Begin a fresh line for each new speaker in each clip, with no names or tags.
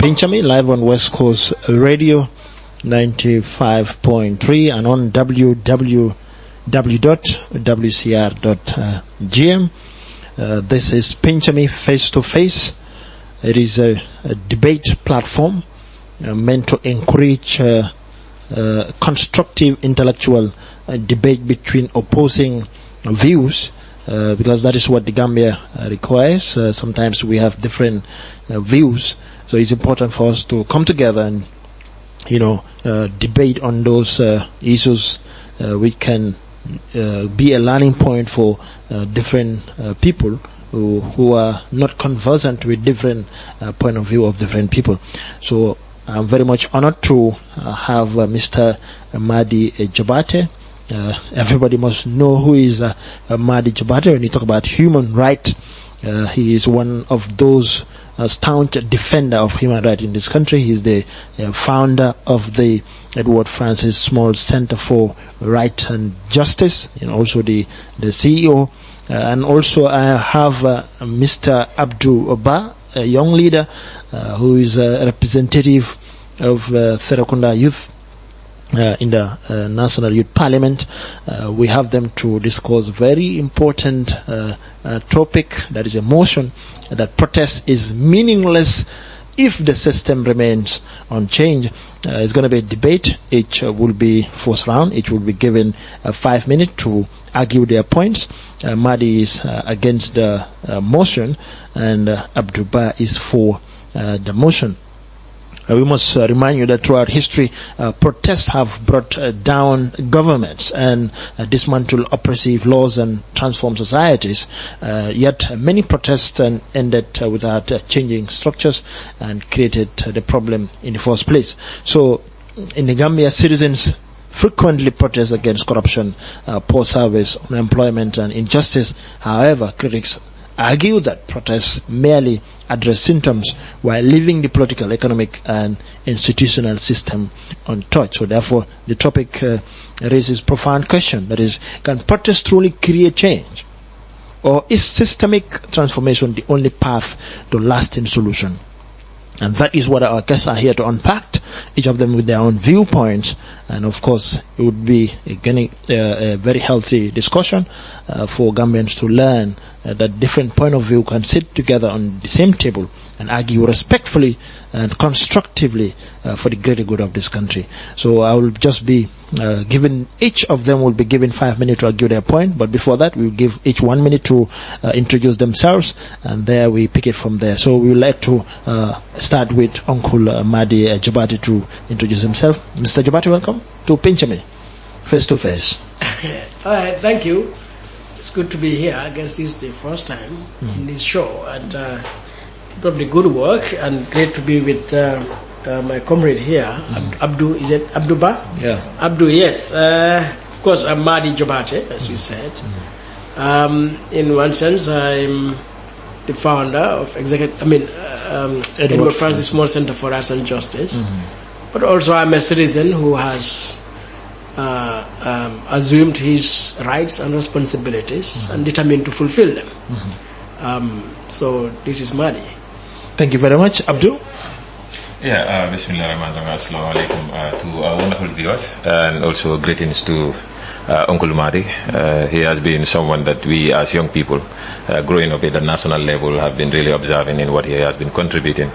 PENCH live on West Coast Radio 95.3 and on www.wcr.gm. This is PENCH Face to Face. It is a debate platform meant to encourage constructive intellectual debate between opposing views, because that is what the Gambia requires. Sometimes we have different views, so it's important for us to come together and debate on those issues which can be a learning point for different people who are not conversant with different point of view of different people. So I'm very much honored to have Mr. Madi Jobarteh. Everybody must know who is Madi Jobarteh when you talk about human rights. He is one of those staunch defender of human rights in this country. He is the founder of the Edward Francis Small Center for Right and Justice, and also the CEO. And also I have Mr. Abdou, a young leader who is a representative of Serekunda Youth in the National Youth Parliament. We have them to discuss very important topic, that is a motion that protest is meaningless if the system remains unchanged. It's going to be a debate. Each will be first round. Each will be given 5 minutes to argue their points. Madi is against the motion, and Abdou is for the motion. We must remind you that throughout history, protests have brought down governments and dismantled oppressive laws and transformed societies. Yet many protests ended without changing structures and created the problem in the first place. So in the Gambia, citizens frequently protest against corruption, poor service, unemployment and injustice. However, critics argue that protests merely address symptoms while leaving the political, economic and institutional system untouched. So therefore, the topic raises profound question, that is, can protest truly create change? Or is systemic transformation the only path to lasting solution? And that is what our guests are here to unpack, each of them with their own viewpoints. And of course, it would be again a very healthy discussion for Gambians to learn that different point of view can sit together on the same table and argue respectfully and constructively for the greater good of this country. So I will just be giving, each of them will be given 5 minutes to argue their point, but before that we will give each 1 minute to introduce themselves, and there we pick it from there. So we would like to start with Uncle Madi Jobarteh to introduce himself. Mr. Jobarteh, welcome to PENCH Face to Face.
All right, thank you. It's good to be here. I guess this is the first time in this show, and probably good work, and great to be with my comrade here, Abdou. Is it Abdou Ba?
Yeah.
Abdou, yes. Of course, I'm Madi Jobarteh, as you said. In one sense, I'm the founder of Edward Francis Small Center for Rights and Justice. But also, I'm a citizen who has assumed his rights and responsibilities and determined to fulfill them. So this is Madi.
Thank you very much. Abdou?
Yeah, Bismillahirrahmanirrahim. Assalamu alaikum to our wonderful viewers, and also greetings to Uncle Madi. He has been someone that we as young people growing up at the national level have been really observing in what he has been contributing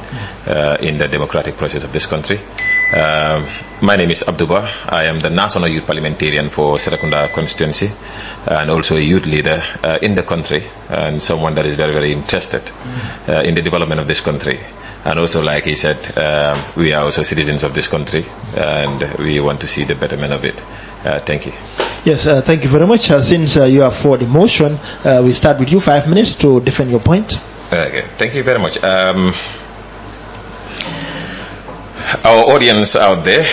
in the democratic process of this country. My name is Abdou. I am the National Youth Parliamentarian for Serekunda constituency, and also a youth leader in the country, and someone that is very, very interested in the development of this country. And also, like he said, we are also citizens of this country, and we want to see the betterment of it. Thank you.
Yes, thank you very much. Since you are for the motion, we start with you, 5 minutes to defend your point.
Okay, thank you very much. Our audience out there,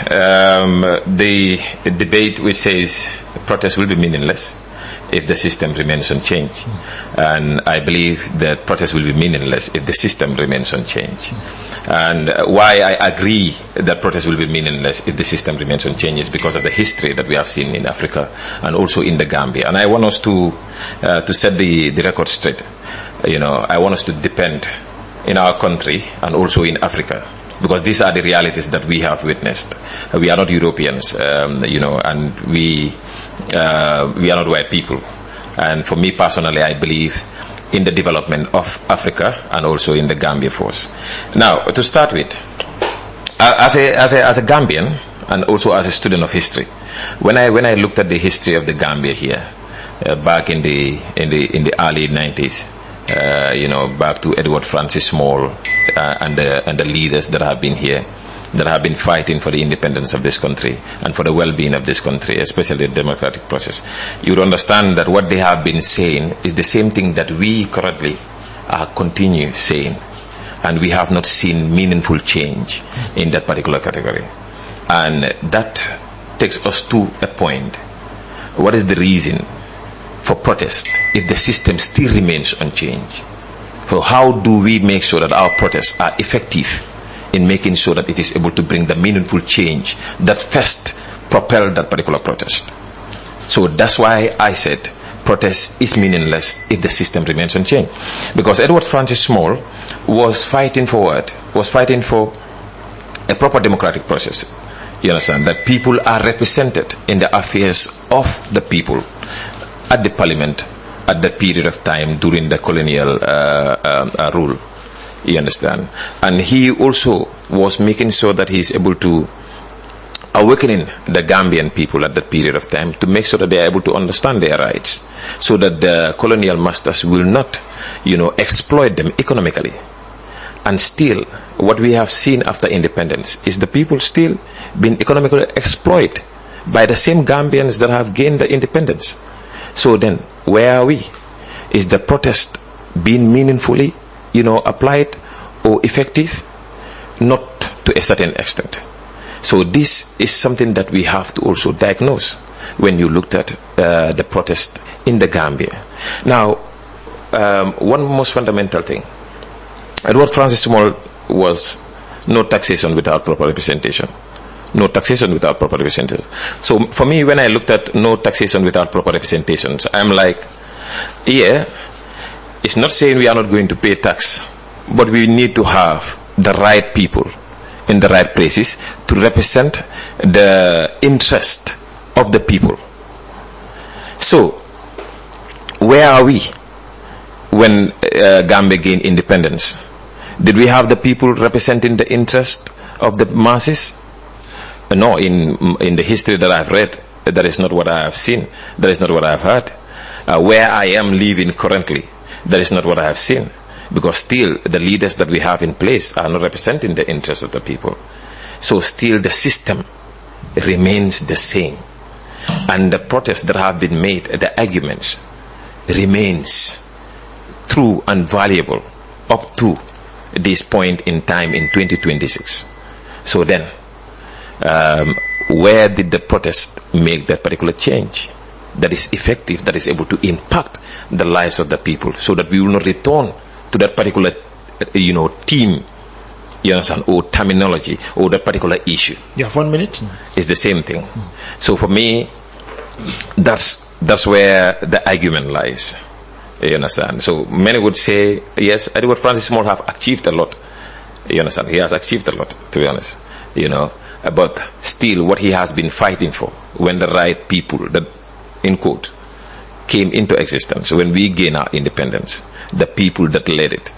the debate which says protest will be meaningless if the system remains unchanged. And I believe that protest will be meaningless if the system remains unchanged. And why I agree that protest will be meaningless if the system remains unchanged is because of the history that we have seen in Africa and also in the Gambia. And I want us to set the record straight. I want us to depend in our country and also in Africa, because these are the realities that we have witnessed. We are not Europeans, and we are not white people. And for me personally, I believe in the development of Africa and also in the Gambia force. Now, to start with, as a Gambian and also as a student of history, when I looked at the history of the Gambia here, back in the early 90s, back to Edward Francis Small and the leaders that have been here, that have been fighting for the independence of this country and for the well-being of this country, especially the democratic process, you would understand that what they have been saying is the same thing that we currently continue saying, and we have not seen meaningful change in that particular category. And that takes us to a point. What is the reason for protest if the system still remains unchanged? So how do we make sure that our protests are effective in making sure that it is able to bring the meaningful change that first propelled that particular protest? So that's why I said protest is meaningless if the system remains unchanged. Because Edward Francis Small was fighting for what? Was fighting for a proper democratic process. You understand? That people are represented in the affairs of the people at the parliament at that period of time during the colonial rule. You understand? And he also was making sure that he is able to awakening the Gambian people at that period of time to make sure that they are able to understand their rights, so that the colonial masters will not, exploit them economically. And still, what we have seen after independence is the people still being economically exploited by the same Gambians that have gained the independence. So then, where are we? Is the protest being meaningfully, applied or effective? Not to a certain extent. So this is something that we have to also diagnose when you looked at the protest in the Gambia. Now, one most fundamental thing. Edward Francis Small was no taxation without proper representation. No taxation without proper representation. So for me, when I looked at no taxation without proper representations, I'm like, yeah, it's not saying we are not going to pay tax, but we need to have the right people in the right places to represent the interest of the people. So, where are we when Gambia gained independence? Did we have the people representing the interest of the masses? No, in the history that I've read, that is not what I have seen. That is not what I have heard. Where I am living currently, that is not what I have seen. Because still, the leaders that we have in place are not representing the interests of the people. So still, the system remains the same. And the protests that have been made, the arguments, remains true and valuable up to this point in time in 2026. So then, where did the protest make that particular change that is effective, that is able to impact the lives of the people, so that we will not return to that particular, theme, or terminology, or that particular issue?
You have 1 minute.
It's the same thing. So for me, that's where the argument lies. You understand? So many would say, yes, Edward Francis Small have achieved a lot. You understand? He has achieved a lot, to be honest. But still, what he has been fighting for, when the right people, that in quote, came into existence, when we gained our independence, the people that led it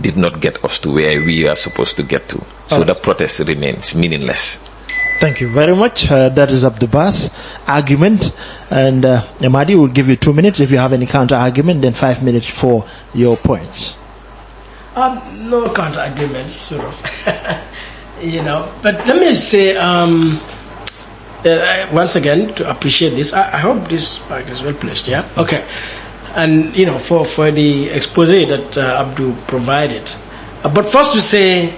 did not get us to where we are supposed to get to. So the protest remains meaningless.
Thank you very much. That is Abdou's argument. And Madi will give you 2 minutes. If you have any counter argument, then 5 minutes for your points.
No counter arguments, sort of. But let me say, once again, to appreciate this, I hope this mic is well placed, yeah? Okay. And, for the expose that Abdou provided. But first to say,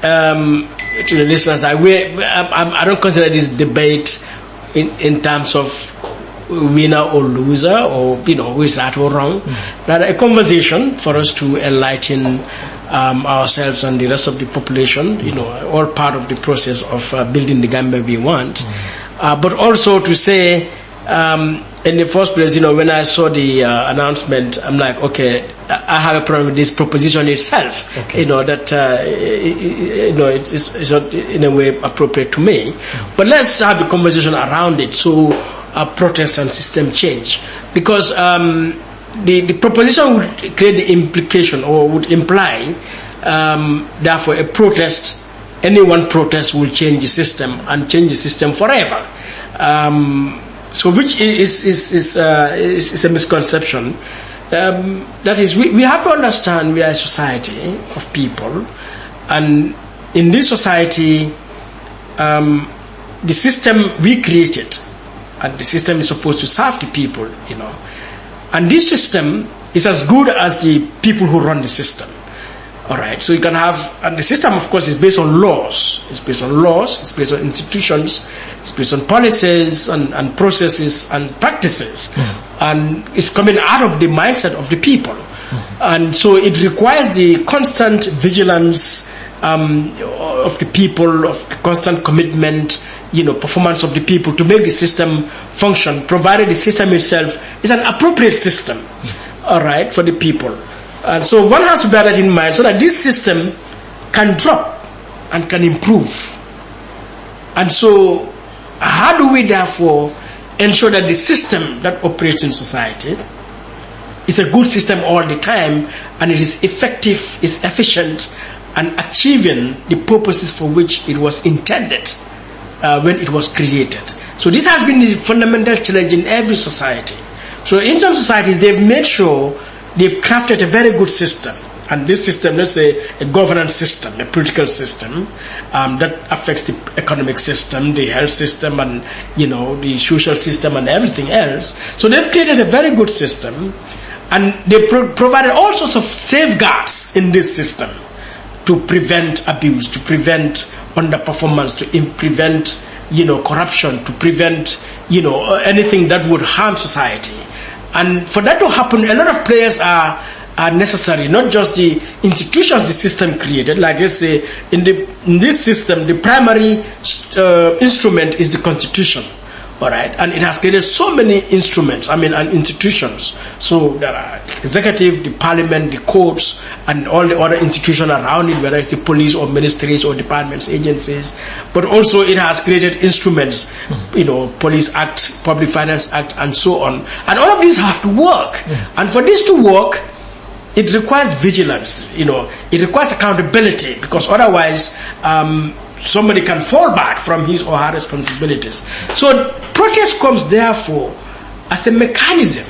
to the listeners, I don't consider this debate in terms of winner or loser, or who is right or wrong. Rather, a conversation for us to enlighten ourselves and the rest of the population, all part of the process of building the Gambia we want. But also to say in the first place, when I saw the announcement, I'm like, okay, I have a problem with this proposition itself. Okay. That it's not in a way appropriate to me. But let's have a conversation around it. So, protest and system change, because the proposition would create the implication or would imply, therefore, a protest. Any one protest will change the system and change the system forever. So which is a misconception. That is, we have to understand we are a society of people, and in this society, the system we created, and the system is supposed to serve the people, and this system is as good as the people who run the system. All right, so you can have, and the system, of course, is based on laws. It's based on laws, it's based on institutions, it's based on policies and processes and practices. And it's coming out of the mindset of the people. And so it requires the constant vigilance of the people, of the constant commitment, performance of the people to make the system function, provided the system itself is an appropriate system, all right, for the people. And so one has to bear that in mind so that this system can drop and can improve. And so how do we therefore ensure that the system that operates in society is a good system all the time, and it is effective, is efficient, and achieving the purposes for which it was intended when it was created. So this has been the fundamental challenge in every society. So in some societies, they've made sure they've crafted a very good system, and this system, let's say a governance system, a political system, that affects the economic system, the health system, and the social system and everything else. So they've created a very good system, and they provided all sorts of safeguards in this system to prevent abuse, to prevent underperformance, to prevent corruption, to prevent anything that would harm society. And for that to happen, a lot of players are necessary, not just the institutions the system created. Like, let's say, in this system, the primary instrument is the Constitution, all right? And it has created so many instruments, and institutions. So there are executive, the parliament, the courts, and all the other institutions around it, whether it's the police or ministries or departments, agencies. But also it has created instruments, Police Act, Public Finance Act, and so on. And all of these have to work. And for this to work, it requires vigilance, it requires accountability, because otherwise somebody can fall back from his or her responsibilities. So protest comes therefore as a mechanism,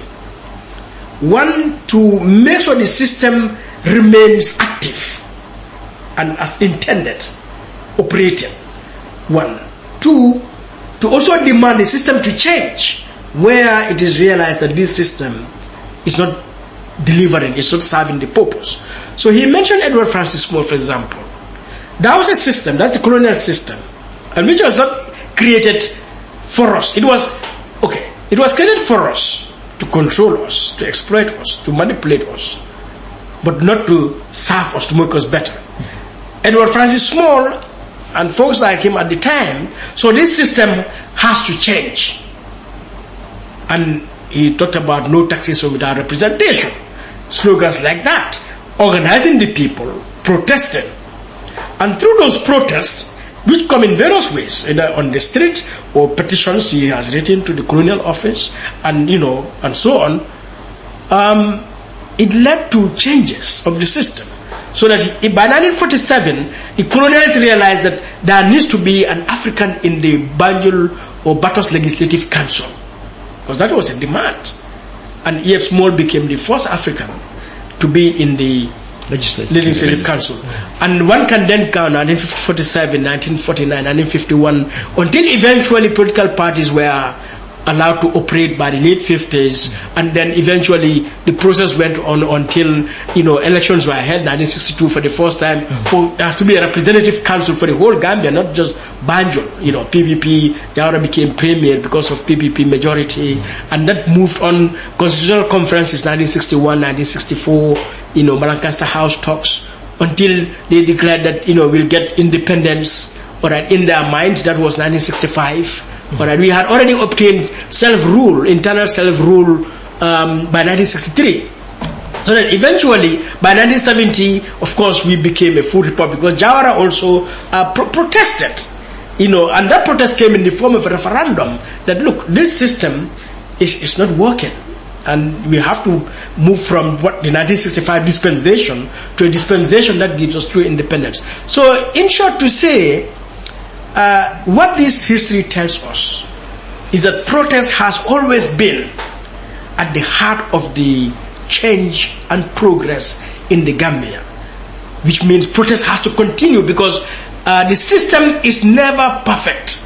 one, to make sure the system remains active and as intended, operating, one. Two, to also demand the system to change where it is realized that this system is not delivering, it's not serving the purpose. So he mentioned Edward Francis Small, for example. That was a system, that's the colonial system, and which was not created for us. It was created for us, to control us, to exploit us, to manipulate us, but not to serve us, to make us better. Edward Francis Small and folks like him at the time, so this system has to change. And he talked about no taxation without representation, slogans like that, organizing the people, protesting. And through those protests, which come in various ways, either on the street or petitions he has written to the colonial office, and and so on, it led to changes of the system. So that by 1947, the colonialists realized that there needs to be an African in the Banjul or Batos Legislative Council, because that was a demand. And E.F. Small became the first African to be in the Legislative Council. And one can then count 1947, 1949, 1951, until eventually political parties were allowed to operate by the late 50s, and then eventually the process went on until elections were held 1962 for the first time. There has to be a representative council for the whole Gambia, not just Banjul. PPP, Jawara became premier because of PPP majority, and that moved on. Constitutional conferences 1961, 1964, Lancaster House talks, until they declared that we'll get independence All right, in their minds, that was 1965. All right, we had already obtained self-rule, internal self-rule by 1963. So that eventually, by 1970, of course, we became a full republic, because Jawara also protested, and that protest came in the form of a referendum that, look, this system is not working, and we have to move from what the 1965 dispensation to a dispensation that gives us true independence. So, in short, to say, what this history tells us is that protest has always been at the heart of the change and progress in the Gambia, which means protest has to continue, because the system is never perfect.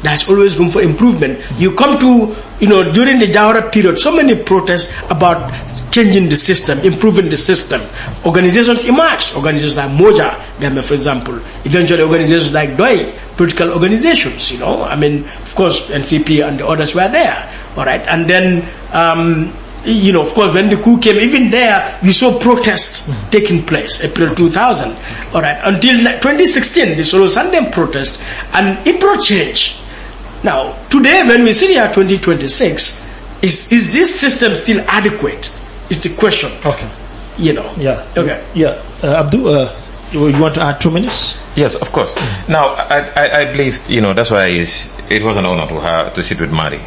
There's always room for improvement. You come to, during the Jawara period, so many protests about changing the system, improving the system. Organizations emerged, organizations like Moja, Gambia, for example, eventually organizations like DOI, political organizations, of course, NCP and the others were there, all right, and then, of course, when the coup came, even there, we saw protests taking place, April 2000, all right, until 2016, the Solo Sunday protest, and it brought change. Now, today, when we sit here 2026, is this system still adequate? Is the question.
Okay.
Yeah. Okay.
Yeah. Abdou, you want to add 2 minutes?
Yes, of course. Now, I believe, that's why it was an honor to sit with Madi,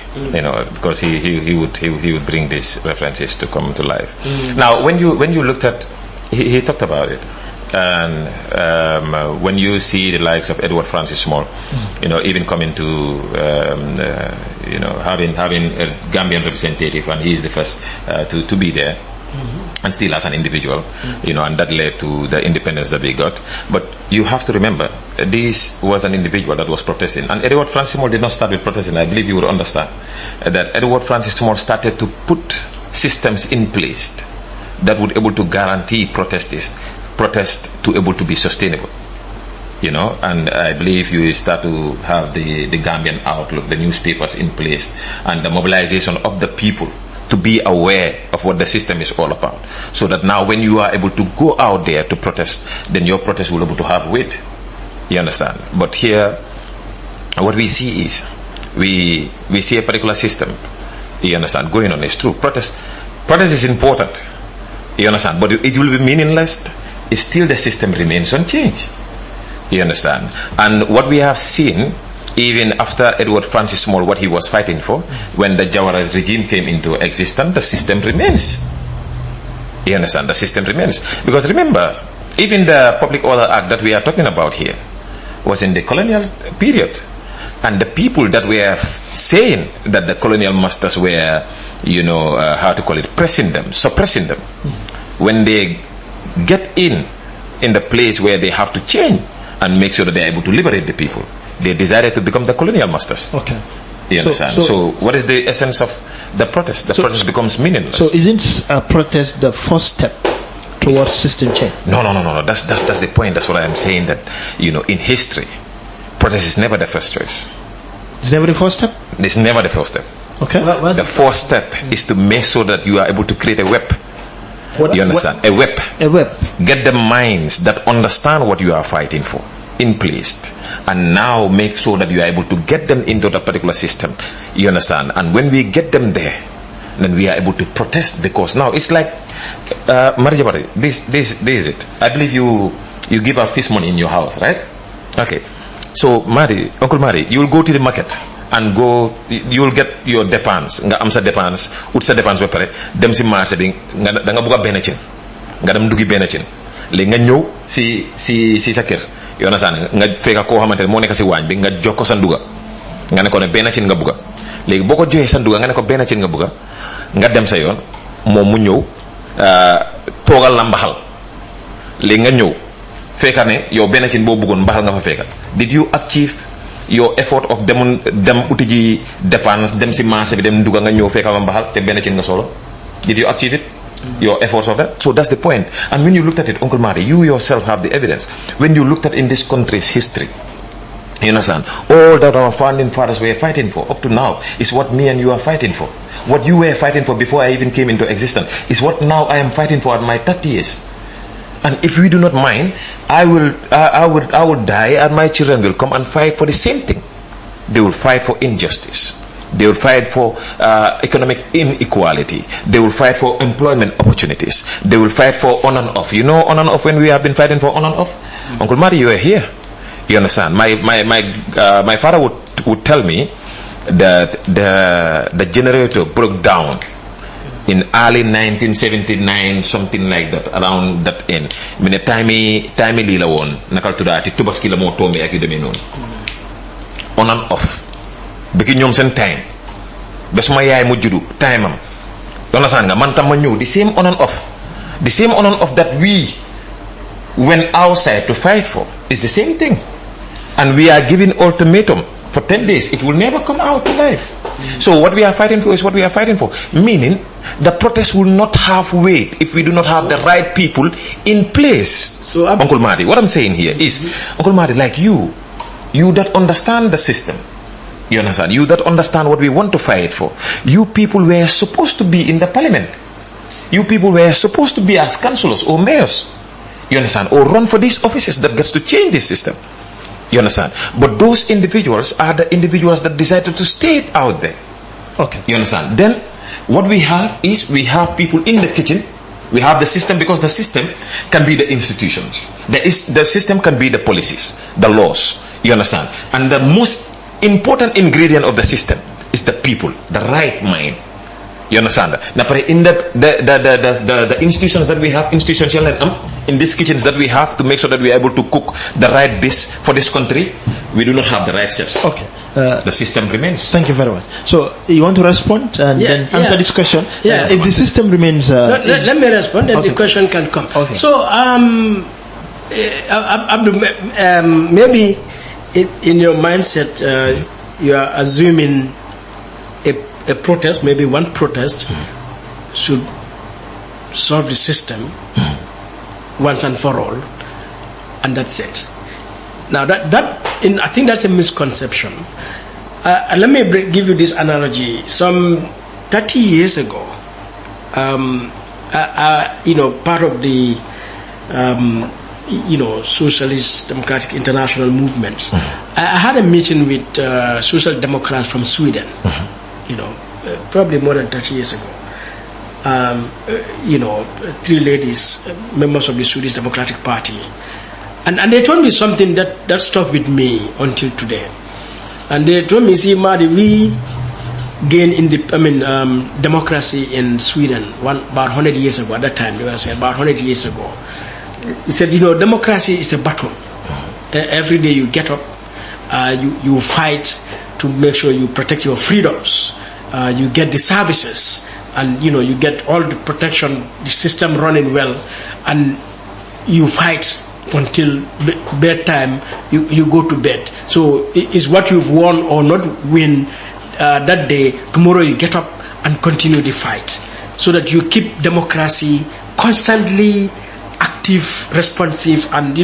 because he would bring these references to come to life. Now, when you looked at, he talked about it, and when you see the likes of Edward Francis Small, even coming to, having a Gambian representative, and he is the first to be there. And still as an individual, and that led to the independence that we got. But you have to remember, this was an individual that was protesting. And Edward Francis Small did not start with protesting. I believe you would understand that Edward Francis Small started to put systems in place that would able to guarantee protest to able to be sustainable. And I believe you start to have the Gambian Outlook, the newspapers in place, and the mobilization of the people to be aware of what the system is all about, so that now when you are able to go out there to protest, then your protest will be able to have weight. You understand? But here, what we see is, we see a particular system, you understand, going on. It's true. Protest is important, you understand, but it will be meaningless if still the system remains unchanged. You understand? And what we have seen, even after Edward Francis Small, what he was fighting for, when the Jawara regime came into existence, the system remains. You understand? The system remains. Because remember, even the Public Order Act that we are talking about here was in the colonial period. And the people that were saying that the colonial masters were, pressing them, suppressing them, when they get in the place where they have to change and make sure that they are able to liberate the people, they decided to become the colonial masters.
Okay.
You understand? So what is the essence of the protest? The protest becomes meaningless.
So isn't a protest the first step towards system change?
No. That's the point. That's what I am saying, that, in history, protest is never the first choice.
It's never the first step?
It's never the first step.
Okay.
The first step is to make sure that you are able to create a web. You understand? A web.
A web.
Get the minds that understand what you are fighting for in place, and now make sure that you are able to get them into that particular system. You understand? And when we get them there, then we are able to protest, because now it's like Madi Jobarteh, this is it. I believe you give out fish money in your house, right? Okay. So Uncle Madi, you will go to the market and you will get your dépense. Nga am sa dépense, ut sa dépense ba pare, dem si marché bi nga da nga bëgg benn cin. Nga dem dugi benn cin. Léegi nga ñëw si sa kër. Yow na saan nga fekk koo xamante ne moo nekk si waañ bi, nga jox ko sa nduga, nga ne ko ne benn cin nga bugga. Léegi boo ko joxee sa nduga nga ne ko benn cin nga bugga, nga dem sa yoon, moom mu ñëw toogal la mbaxal. Léegi nga ñëw fekka ne yow benn cin boo buggoon mbaxal nga fa fekka. Did you achieve your effort of dem uti ji dépense, dem si marché bi, dem nduga nga ñëw fekka ma mbaxal te benn cin nga solo? Did you achieve it? Your efforts of that? So that's the point. And when you looked at it, Uncle Madi, you yourself have the evidence. When you looked at in this country's history, you understand, all that our founding fathers were fighting for up to now is what me and you are fighting for. What you were fighting for before I even came into existence is what now I am fighting for at my 30 years. And if we do not mind, I will die, and my children will come and fight for the same thing. They will fight for injustice. They will fight for economic inequality. They will fight for employment opportunities. They will fight for on and off. You know, on and off, when we have been fighting for on and off? Uncle Madi, you are here. You understand? My father would tell me that the generator broke down in early 1979, something like that, around that end. Mine time lila won nakal tudati tubaski la mo tombe ak yu demé non. On and off. Biki ñom sen time. Bes ma yaay mu juddu time am. Understand nga man tam ma ñew the same on and off. The same on and off that we went outside to fight for is the same thing. And we are giving ultimatum for 10 days. It will never come out to life. So what we are fighting for is what we are fighting for. Meaning, the protest will not have weight if we do not have the right people in place. So, Uncle Madi, what I'm saying here is, Uncle Madi, like you that understand the system, you understand, you that understand what we want to fight for, you people were supposed to be in the parliament. You people were supposed to be as councillors or mayors, you understand, or run for these offices that gets to change this system. You understand? But those individuals are the individuals that decided to stay out there.
Okay.
You understand? Then what we have is we have people in the kitchen. We have the system, because the system can be the institutions. The system can be the policies, the laws. You understand? And the most important ingredient of the system is the people, the right mind. You understand? Now, in the institutions that we have, in these kitchens that we have to make sure that we are able to cook the right dish for this country, we do not have the right chefs.
Okay.
The system remains.
Thank you very much. So, you want to respond and then answer this question?
Yeah.
If the system remains...
let me respond, and the question can come.
Okay.
So, Abdou, maybe in your mindset, you are assuming a protest, maybe one protest, should solve the system once and for all, and that's it. Now I think that's a misconception. Let me give you this analogy. Some 30 years ago, part of the Socialist Democratic International movements, I had a meeting with Social Democrats from Sweden. Probably more than 30 years ago. 3 ladies, members of the Swedish Democratic Party, and they told me something that stuck with me until today. And they told me, see, Madi, we gained democracy in Sweden about 100 years ago. At that time, they were saying about 100 years ago. He said, democracy is a battle. Every day you get up, you fight to make sure you protect your freedoms. You get the services, and you get all the protection, the system running well, and you fight until bedtime. You go to bed. So it's what you've won or not win that day. Tomorrow you get up and continue the fight, so that you keep democracy constantly active, responsive, and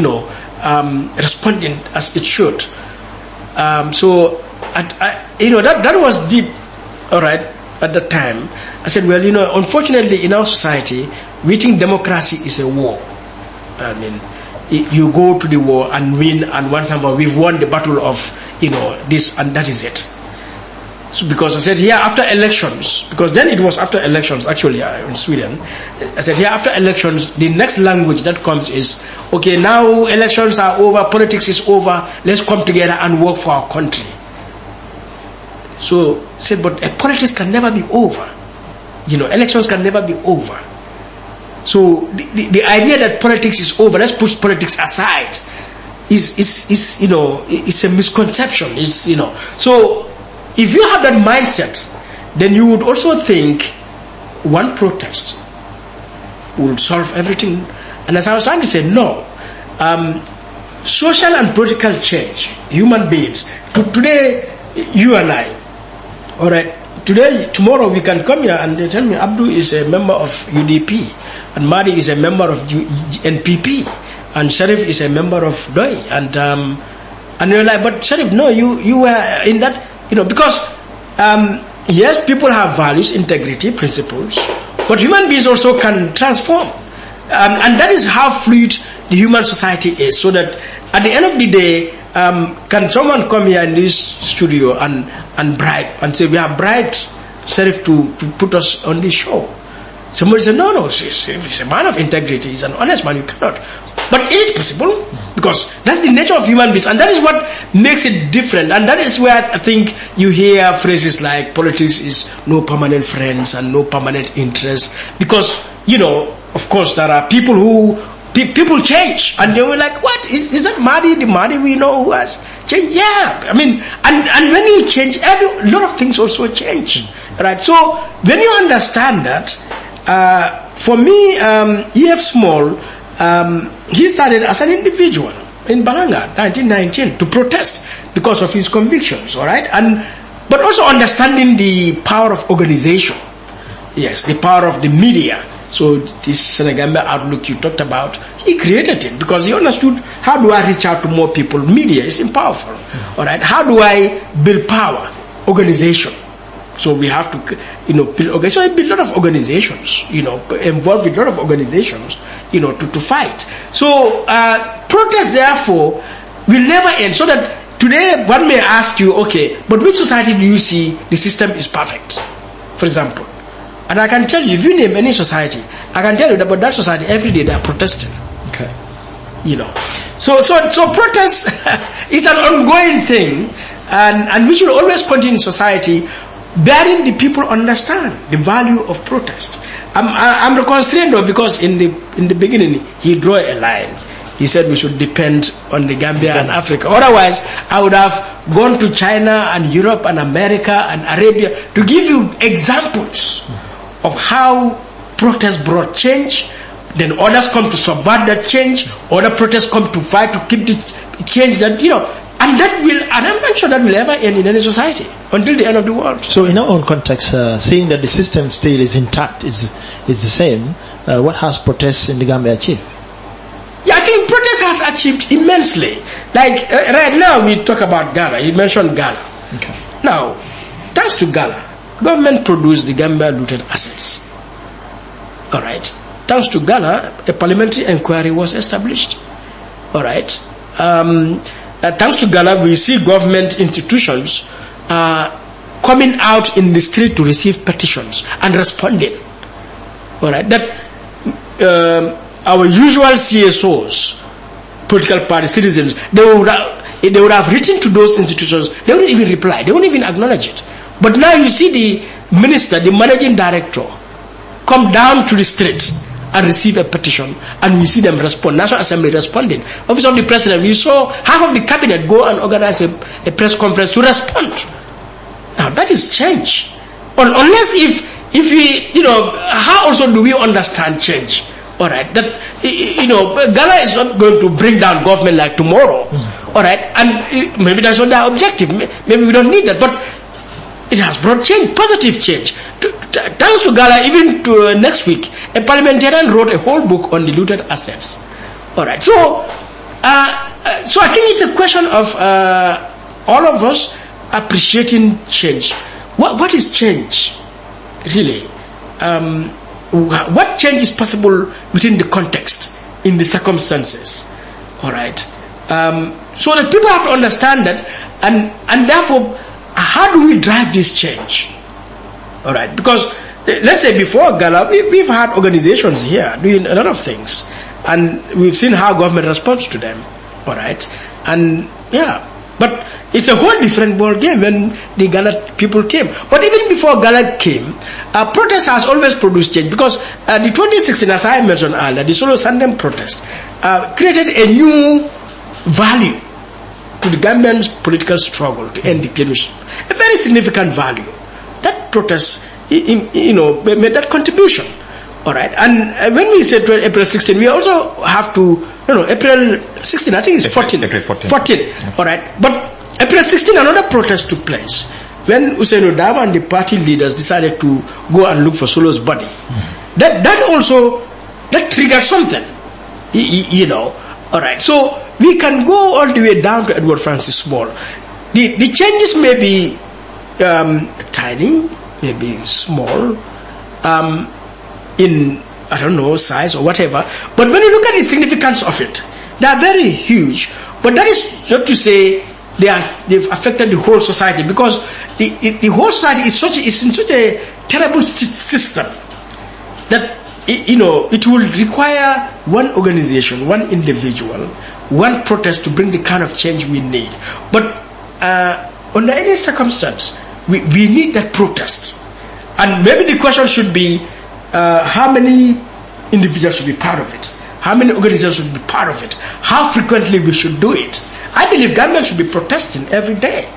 responding as it should. So that was deep. All right, at the time, I said, well, unfortunately in our society, we think democracy is a war. I mean, you go to the war and win, and once and for all, we've won the battle of, this, and that is it. So because I said here after elections, because then it was after elections actually in Sweden, I said here after elections, the next language that comes is, okay, now elections are over, politics is over, let's come together and work for our country. So said, but politics can never be over. Elections can never be over. So the idea that politics is over, let's push politics aside, is a misconception. So if you have that mindset, then you would also think one protest will solve everything. And as I was trying to say, no. Social and political change, human beings. Today, you and I. All right. Tomorrow we can come here and they tell me Abdou is a member of UDP, and Madi is a member of NPP, and Sharif is a member of DOI, and you're like, but Sharif, no, you were in that, because yes, people have values, integrity, principles, but human beings also can transform. and that is how fluid the human society is. So that at the end of the day, can someone come here in this studio and bribe and say, we have bribed Sheriff to put us on this show? Somebody said, no, he's a man of integrity, he's an honest man, you cannot. But it is possible, because that's the nature of human beings, and that is what makes it different. And that is where I think you hear phrases like politics is no permanent friends and no permanent interests, because, you know, of course, there are people who people change, and they were like, what is that Madi, the Madi we know who has changed? Yeah, I mean, and when you change, a lot of things also change, right? So when you understand that, for me, E.F. Small, he started as an individual in Balanga, 1919, to protest because of his convictions, all right? But also understanding the power of organization, yes, the power of the media. So this Senegambia outlook you talked about, he created it because he understood, how do I reach out to more people? Media is powerful, all right? How do I build power? Organization. So we have to, you know, build. So I built a lot of organizations, you know, involved with a lot of organizations, you know, to fight. So protest, therefore, will never end. So that today one may ask you, okay, but which society do you see the system is perfect, for example? And I can tell you, if you name any society, I can tell you about that society every day they are protesting.
Okay.
You know, so protest is an ongoing thing, and we should always continue in society, bearing the people understand the value of protest. I'm constrained though, because in the beginning he drew a line. He said we should depend on the Gambia and Africa. Otherwise, I would have gone to China and Europe and America and Arabia to give you examples of how protest brought change. Then others come to subvert that change. Other protests come to fight to keep the change that, you know. And that will, and I'm not sure that will ever end in any society until the end of the world.
So in our own context, seeing that the system still is intact, is the same, what has protest in the Gambia achieved?
Yeah, I think protest has achieved immensely. Like right now we talk about Ghana. You mentioned Ghana.
Okay.
Now, thanks to Ghana, government produced the Gambia looted assets. All right. Thanks to Ghana, a parliamentary inquiry was established. All right. Thanks to Ghana, we see government institutions coming out in the street to receive petitions and responding. All right, that our usual CSOs, political party citizens, they would have written to those institutions. They wouldn't even reply. They wouldn't even acknowledge it. But now you see the minister, the managing director, come down to the street and receive a petition, and we see them respond. National Assembly responding. Office of the President, we saw half of the cabinet go and organize a press conference to respond. Now that is change. Unless if we, you know, how also do we understand change? All right, that, you know, Ghana is not going to bring down government like tomorrow. All right, and maybe that's not their objective. Maybe we don't need that, but it has brought change, positive change. Thanks to Ghana, even to next week, a parliamentarian wrote a whole book on the looted assets. All right, so I think it's a question of all of us appreciating change. What is change, really? What change is possible within the context, in the circumstances? All right, so that people have to understand that, and therefore, how do we drive this change? All right, because let's say before Ghana, we've had organizations here doing a lot of things, and we've seen how government responds to them. All right, and yeah, but it's a whole different ball game when the Ghana people came. But even before Ghana came, protest has always produced change, because the 2016, as I mentioned earlier, the Solo Sandem protest created a new value to the Gambian political struggle to end dictatorship. A very significant value. That protest, you know, made that contribution. All right, and when we say April 16, we also have to, April 16, I think it's 14.
April 14.
14. Yeah. All right, but April 16, another protest took place when Hussein Udama and the party leaders decided to go and look for Solo's body. That also triggered something, you know. All right, so we can go all the way down to Edward Francis Small. The changes may be tiny, maybe small, in I don't know, size or whatever. But when you look at the significance of it, they are very huge. But that is not to say they've affected the whole society, because the whole society is in such a terrible system that it will require one organization, one individual, one protest to bring the kind of change we need. But under any circumstance, we need that protest. And maybe the question should be, how many individuals should be part of it? How many organizations should be part of it? How frequently we should do it? I believe government should be protesting every day.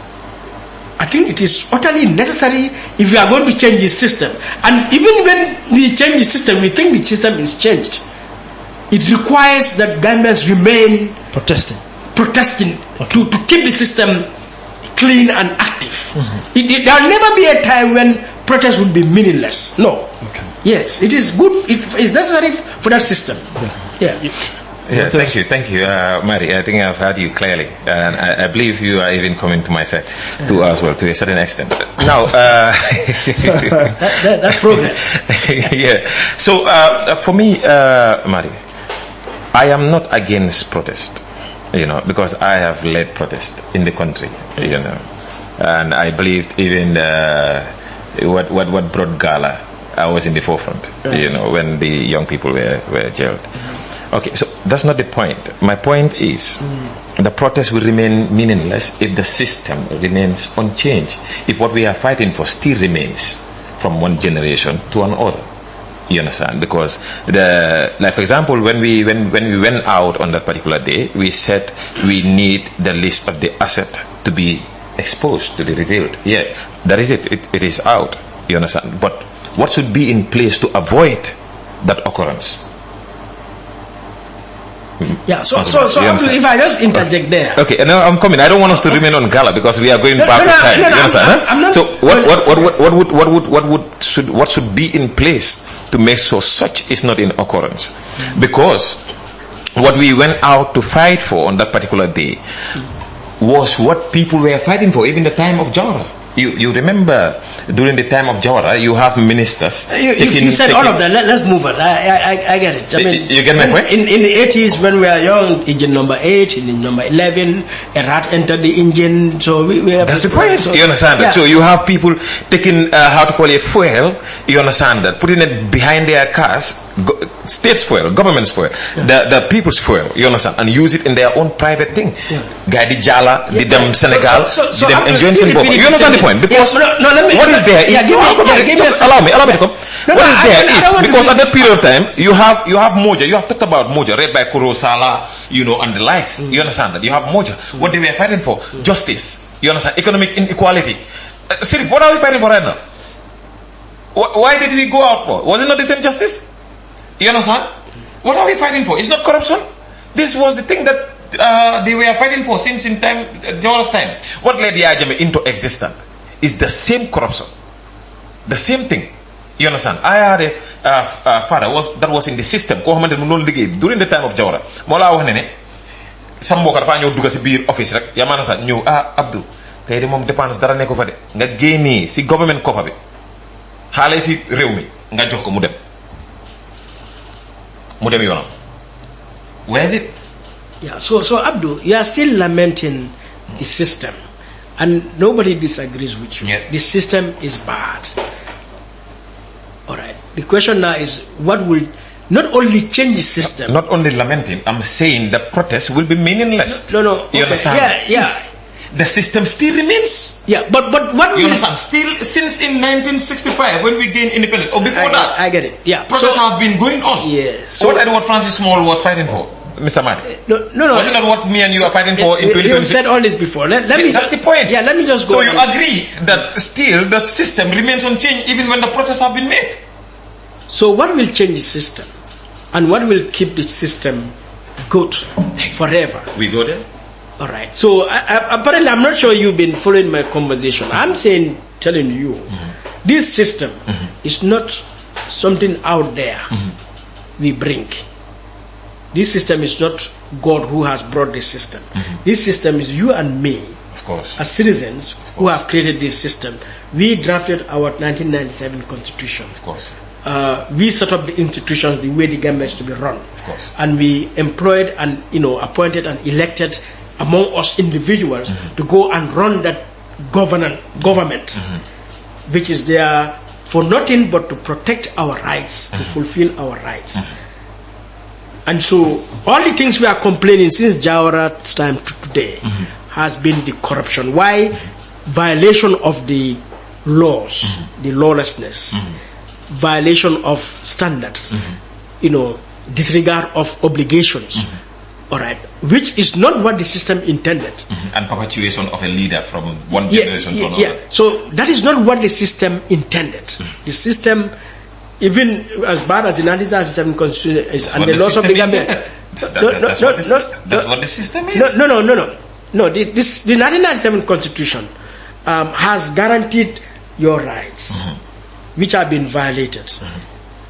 I think it is utterly necessary if we are going to change the system. And even when we change the system, we think the system is changed. It requires that governments remain
protesting
to keep the system clean and active. There will never be a time when protest would be meaningless. No.
Okay.
Yes, it is good. It is necessary for that system. Yeah.
Thank you, Madi. I think I've heard you clearly, and I believe you are even coming to my side too as well, to a certain extent. Now,
that's progress.
Yeah. So for me, Madi, I am not against protest, because I have led protest in the country, and I believed even what brought Gala, I was in the forefront, when the young people were jailed. Okay, so that's not the point. My point is the protest will remain meaningless if the system remains unchanged, if what we are fighting for still remains from one generation to another. You understand? Because like for example, when we went out on that particular day, we said we need the list of the asset to be exposed, to be revealed. Yeah, that is it. It is out. You understand? But what should be in place to avoid that occurrence?
Yeah, so if I just interject there.
Okay, now I'm coming. I don't want us to remain on Gala because we are going back to time. You understand? So what should be in place to make sure such is not in occurrence? Because what we went out to fight for on that particular day was what people were fighting for, even the time of Jawara. You remember during the time of Jawara, you have ministers.
You said all of that. Let's move on. I get it. I mean,
you get my point?
In the 80s, when we were young, engine number 8, in number 11, a rat entered the engine. So we have.
That's the point. So, you understand that? So you have people taking fuel. You understand that? Putting it behind their cars, state's fuel, government's fuel, the people's fuel. You understand? And use it in their own private thing. Guy di Jala, did them Senegal, did them enjoy Zimbabwe. You understand the point? Because what is there is allow me to come. What is there is because at that period of time you have Moja. You have talked about Moja, read by Kuro Sala, and the likes. You understand that? You have Moja. What they were fighting for? Justice. You understand? Economic inequality. Sirif, what are we fighting for right now? Why did we go out for? Was it not the same justice? You understand? What are we fighting for? It's not corruption. This was the thing that they were fighting for since in time, Jawara's time. What led Yajame into existence is the same corruption, the same thing. You understand? I had a father that was in the system. During the time of Jawara, Mola wax ne sam mbokk dafa ñëw dugg ci biir office rek yamana sa ñëw Abdou tey de moom dépense dara nekk fa de nga génnee ci government kofa bi xaale ci réew mi nga jox ko mu dem yoonam. Where is it?
Yeah, so Abdou, you are still lamenting the system, and nobody disagrees with you.
Yeah.
The system is bad. All right. The question now is, what will not only change the system?
Not only lamenting, I'm saying the protest will be meaningless.
No.
You
okay.
understand?
Yeah.
The system still remains.
Yeah, but what
you understand? Still, since in 1965 when we gained independence, or before that,
I get it. Yeah,
protests have been going on.
Yes.
So what Edward Francis Small was fighting for, Mr. Madi?
No.
Wasn't that what me and you are fighting for in 2026?
You said all this before. Let me.
That's the point.
Yeah, let me just go.
So you agree that still the system remains unchanged even when the protests have been made?
So what will change the system, and what will keep the system good forever?
We go there.
All right. So apparently, I'm not sure you've been following my conversation. I'm telling you, this system is not something out there we bring. This system is not God who has brought this system. This system is you and me,
of course,
as citizens who have created this system. We drafted our 1997 Constitution.
Of course.
we set up the institutions the way the Gambia is to be run.
Of course.
And we employed and appointed and elected among us individuals to go and run that government, which is there for nothing but to protect our rights, to fulfill our rights. And so all the things we are complaining since Jawara's time to today has been the corruption. Why? Violation of the laws, the lawlessness, violation of standards, disregard of obligations, all right, which is not what the system intended.
And perpetuation of a leader from one generation to another.
Yeah, so that is not what the system intended. The system, even as bad as the 1997 Constitution is, and the laws of the Gambia.
That's what the system is.
No, the 1997 Constitution has guaranteed your rights, which have been violated.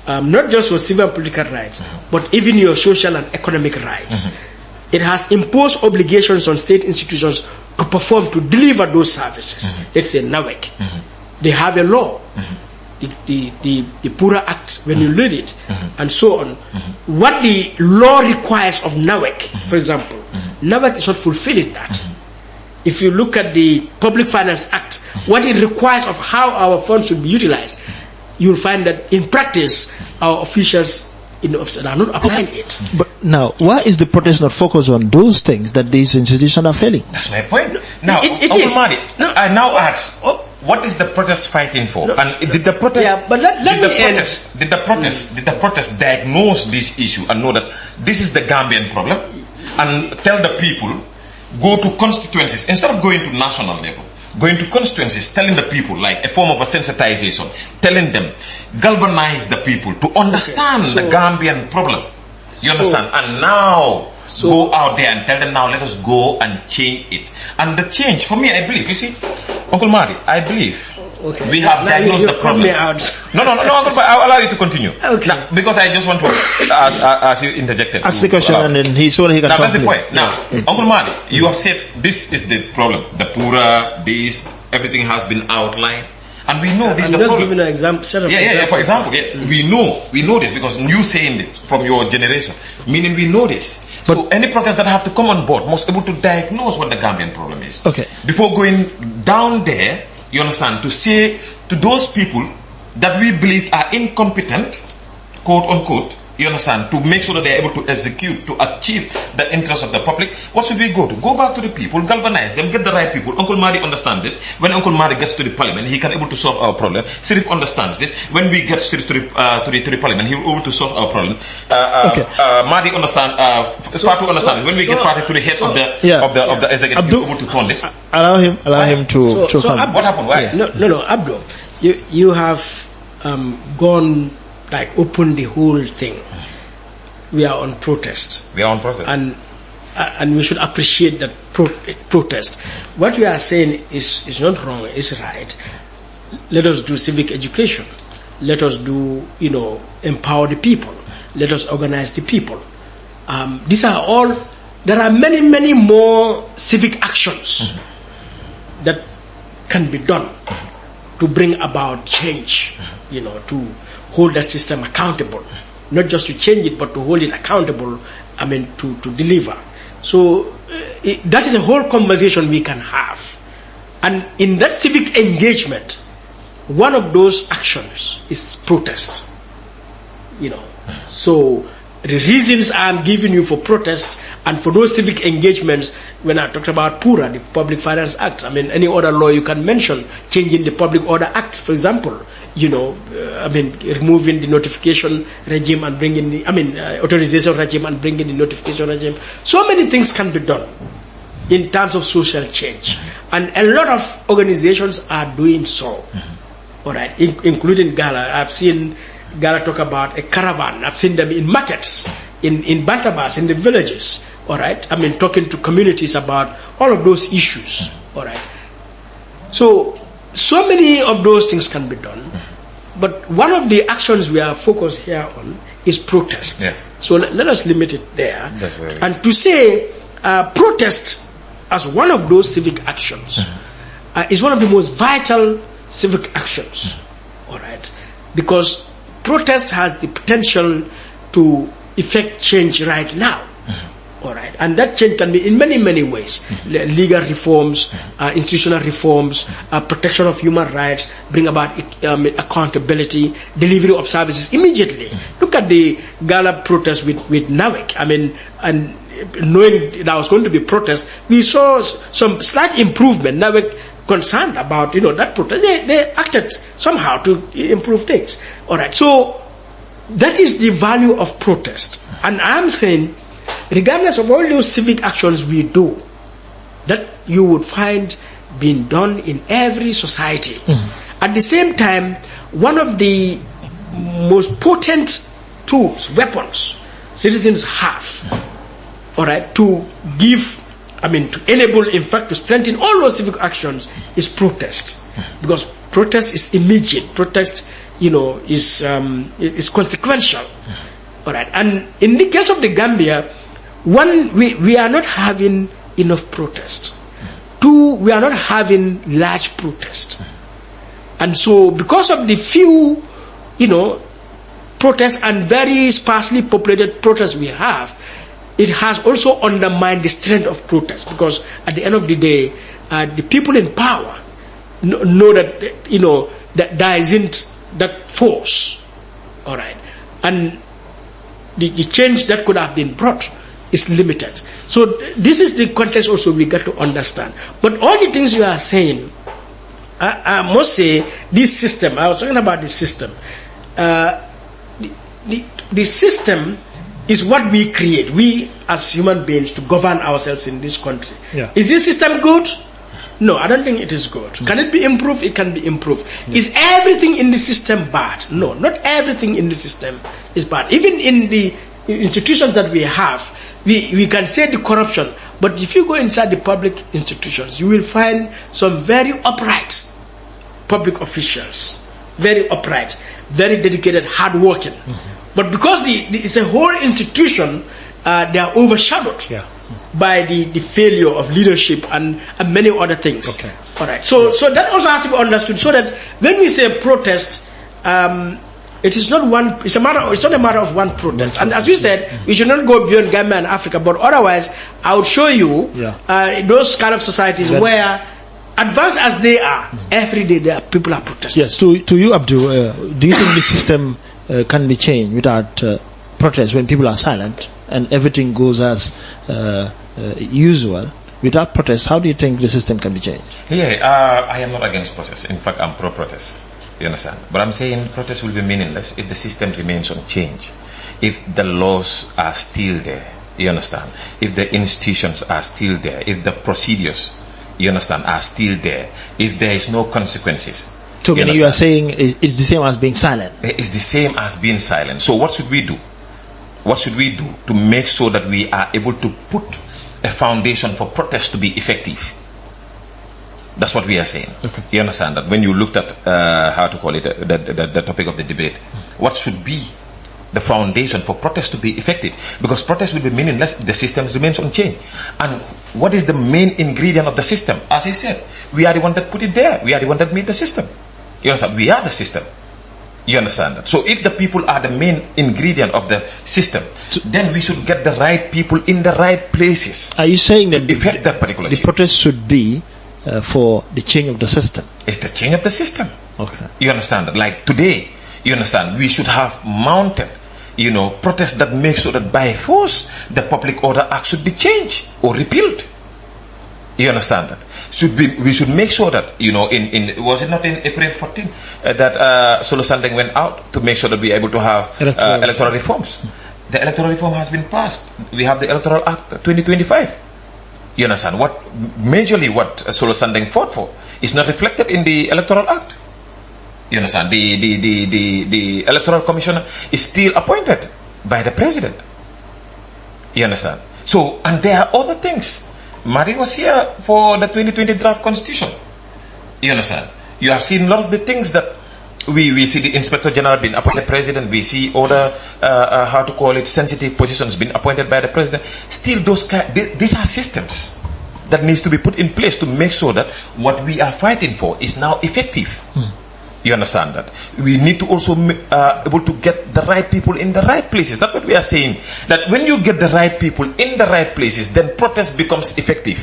Not just your civil and political rights, but even your social and economic rights. It has imposed obligations on state institutions to perform, to deliver those services. Let's say NAWEC. They have a law, the Pura Act, when you read it, and so on. What the law requires of NAWEC, for example, NAWEC is not fulfilling that. If you look at the Public Finance Act, what it requires of how our funds should be utilized, you'll find that in practice, our officials in the office are not applying it.
But now, why is the protest not focused on those things that these institutions are failing?
That's my point. Now,
it
Uncle
is.
Madi, I now ask, what is the protest fighting for? And did the protest?
Yeah, but
did the protest diagnose this issue and know that this is the Gambian problem, and tell the people, go to constituencies instead of going to national level? Going to constituencies, telling the people, like a form of a sensitization, telling them, galvanize the people to understand the Gambian problem. You understand? And now, go out there and tell them, now let us go and change it. And the change, for me, I believe, you see, Uncle Madi, I believe we have diagnosed the problem. No, Uncle Madi, I'll allow you to continue.
Okay.
Now, because I just want to, as you interjected.
Ask the question and then he can
Now, that's the point. Now, Uncle Madi, you have said this is the problem. The Pura, this, everything has been outlined. And we know this is the problem.
I'm just giving an example.
For example, we know this because you saying it from your generation, meaning we know this. But so any protest that have to come on board must be able to diagnose what the Gambian problem is.
Okay.
Before going down there, you understand, to say to those people that we believe are incompetent, quote unquote, you understand, to make sure that they are able to execute, to achieve the interests of the public, what should we go to? Go back to the people, galvanize them, get the right people. Uncle Madi understands this. When Uncle Madi gets to the parliament, he can able to solve our problem. Sirif understands this. When we get Sirif to the parliament, he will be able to solve our problem. Madi understands, Fatu understands. When we get Fatu to the head of the executive, he will be able to turn this.
Allow him to come.
What happened? Why?
No, Abdou, you have gone, like, open the whole thing. We are on protest. And we should appreciate that protest. What we are saying is not wrong, it's right. Let us do civic education. Let us do, empower the people. Let us organize the people. These are all, there are many, many more civic actions that can be done to bring about change, to hold that system accountable. Not just to change it, but to hold it accountable, to deliver. So that is a whole conversation we can have. And in that civic engagement, one of those actions is protest. So the reasons I'm giving you for protest and for those civic engagements, when I talked about PURA, the Public Finance Act, any other law you can mention, changing the Public Order Act, for example, removing the notification regime and bringing the, authorization regime and bringing the notification regime. So many things can be done in terms of social change. And a lot of organizations are doing so, all right, including Gala. I've seen Gala talk about a caravan. I've seen them in markets, in Bantabas, in the villages, all right. Talking to communities about all of those issues, all right. So many of those things can be done. But one of the actions we are focused here on is protest. Yeah. So let us limit it there. And to say protest as one of those civic actions is one of the most vital civic actions. All right. Because protest has the potential to effect change right now. All right, and that change can be in many, many ways. Legal reforms, institutional reforms, protection of human rights, bring about accountability, delivery of services immediately. Look at the Gala protest with NAWEC. I mean, and knowing there was going to be protest, we saw some slight improvement. NAWEC concerned about, that protest. They acted somehow to improve things. All right, so that is the value of protest. And I'm saying, regardless of all those civic actions we do, that you would find being done in every society. At the same time, one of the most potent tools, weapons, citizens have, all right, to enable, in fact, to strengthen all those civic actions is protest. Because protest is immediate. Protest, is consequential. All right, and in the case of the Gambia, one, we are not having enough protest. Two, we are not having large protest. And so because of the few, protests and very sparsely populated protests we have, it has also undermined the strength of protest, because at the end of the day, the people in power know that, that there isn't that force. All right. And the change that could have been brought is limited. So this is the context also we got to understand. But all the things you are saying, I must say, this system, I was talking about the system. The system is what we create, we as human beings, to govern ourselves in this country. Yeah. Is this system good? No, I don't think it is good. Can it be improved? It can be improved. Is everything in the system bad? No, not everything in the system is bad. Even in the institutions that we have, we can say the corruption, but if you go inside the public institutions, you will find some very upright public officials, very upright, very dedicated, hardworking. But because it's a whole institution, they are overshadowed by the failure of leadership and many other things. Okay. All right. So that also has to be understood, so that when we say protest, it is not one. It's not a matter of one protest. And as we said, we should not go beyond Gambia and Africa. But otherwise, I would show you those kind of societies where, advanced as they are, every day people are protesting. Yes.
To you, Abdou, do you think the system can be changed without protest, when people are silent and everything goes as usual? Without protest, how do you think the system can be changed?
Yeah, I am not against protest. In fact, I'm pro-protest. You understand? But I'm saying protest will be meaningless if the system remains unchanged. If the laws are still there, you understand? If the institutions are still there, if the procedures, you understand, are still there, if there is no consequences.
So you are saying it's the same as being silent?
It's the same as being silent. So what should we do? What should we do to make sure that we are able to put a foundation for protest to be effective? That's what we are saying. Okay. You understand that when you looked at the topic of the debate, what should be the foundation for protest to be effective? Because protest will be meaningless if the system remains unchanged. And what is the main ingredient of the system? As I said, we are the one that put it there. We are the one that made the system. You understand? We are the system. You understand that? So if the people are the main ingredient of the system, then we should get the right people in the right places.
Are you saying that
that particular
the protest should be for the change of the system?
It's the change of the system.
Okay.
You understand that? Like today, you understand, we should have mounted, protests that make sure that by force the Public Order Act should be changed or repealed. You understand that? We should make sure that, was it not in April 14 that Solo Sandeng went out to make sure that we are able to have electoral reforms? The electoral reform has been passed. We have the Electoral Act 2025. You understand? Majorly what Solo Sandeng fought for is not reflected in the Electoral Act. You understand? The Electoral Commissioner is still appointed by the President. You understand? So, and there are other things. Madi was here for the 2020 draft constitution. You understand? You have seen a lot of the things that we see the Inspector General being appointed President. We see other, sensitive positions being appointed by the President. Still, these are systems that needs to be put in place to make sure that what we are fighting for is now effective. You understand that? We need to also able to get the right people in the right places. That's what we are saying. That when you get the right people in the right places, then protest becomes effective.